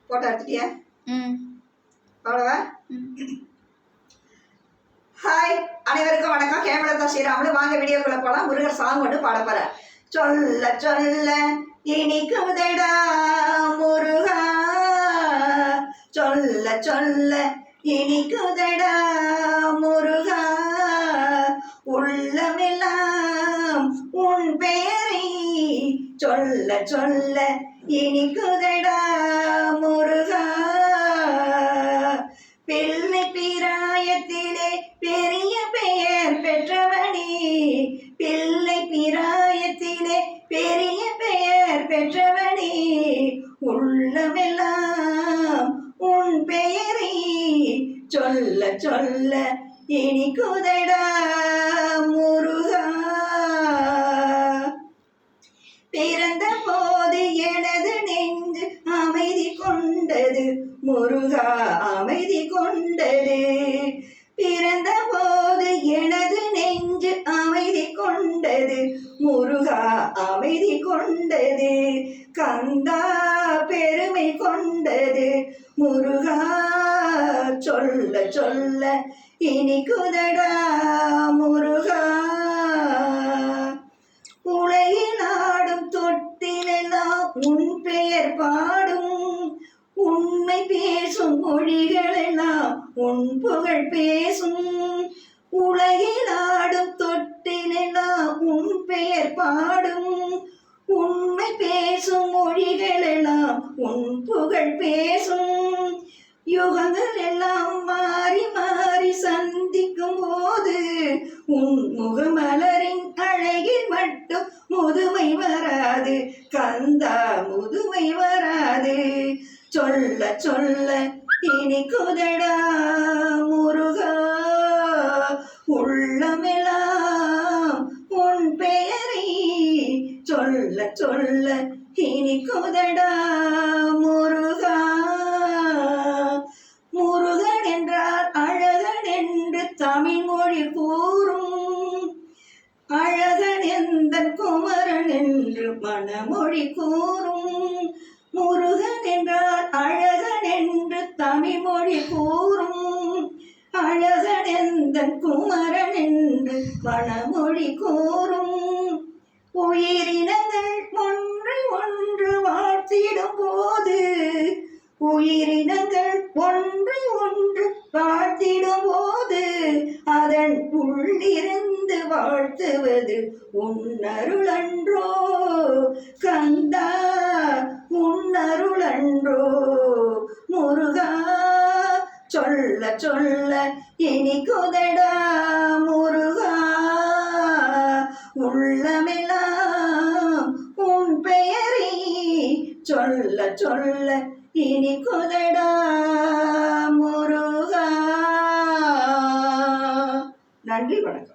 Photo எடுத்துட்டியா? அவ்வளவா? Hi, அனைவருக்கும் வணக்கம். கேமலதா ஸ்ரீராமன். வாங்க வீடியோக்குள்ள போலாம். முருகர் சாங் ஒன்று பாட போறேன். சொல்ல சொல்ல இனிக்குதடா முருகா, சொல்ல சொல்ல இனிக்குதடா முருகா, உள்ளமெல்லாம் உன் பெயரை சொல்ல சொல்ல இனிக்குதடா முருகா, பிள்ளை பிராயத்திலே பெரிய பெயர் பெற்றவனே, பிள்ளை பிராயத்திலே பெரிய பெயர் பெற்றவனே, உள்ளமெல்லாம் உன் பெயரை சொல்ல சொல்ல இனிக்குதடா முருகா, பிறந்த போது எனது நெஞ்சு அமைதி கொண்டது முருகா, அமைதி கொண்டது. பிறந்த போது எனது நெஞ்சு அமைதி கொண்டது முருகா, அமைதி கொண்டது. கந்தா பெருமை கொண்டது முருகா, சொல்ல சொல்ல இனிக்குதடா முருகா, உலகில் ஆடும் தொட்டிலெல்லாம் உன் பெயர் பாடும், உண்மை பேசும் மொழிகளெல்லாம் உன் புகழ் பேசும். உலகில் ஆடும் தொட்டிலெல்லாம் உன் பெயர் பாடும், உண்மை பேசும் மொழிகளெல்லாம் உன் புகழ் பேசும். யுகங்கள் எல்லாம் மாறி மாறி சந்திக்கும் போது உன் முகமலரின் அழகில் மட்டும் முதுமை வராது கந்தா, முதுமை வராது. சொல்ல சொல்ல இனிக்குதடா முருகா, உள்ளமெல்லாம் உன் பெயரை சொல்ல சொல்ல இனிக்குதடா முருகா. முருகன் என்றால் அழகன் என்று தமிழ் மொழி கூறும், அழகன் எந்தன் குமரன் என்று மனமொழி கூறும். முருகன் என்றால் அழகன் என்று தமிழ் மொழி கூறும், அழகன் எந்தன் குமரன் என்று மனமொழி கூறும். உயிரினங்கள் ஒன்று ஒன்று வாழ்த்திடும் போது, உயிரினங்கள் ஒன்று ஒன்று வாழ்த்திடும் போது அதன் உள்ளிருந்து வாழ்த்துவது உன்னருளன்றோ கந்தா, உன்னருளன்றோ முருகா, சொல்ல சொல்ல இனிக்குதடா முருகா, உள்ளமெல்லாம் உன் பெயரை சொல்ல சொல்ல இனிக்குதடா முருகா. நன்றி, வணக்கம்.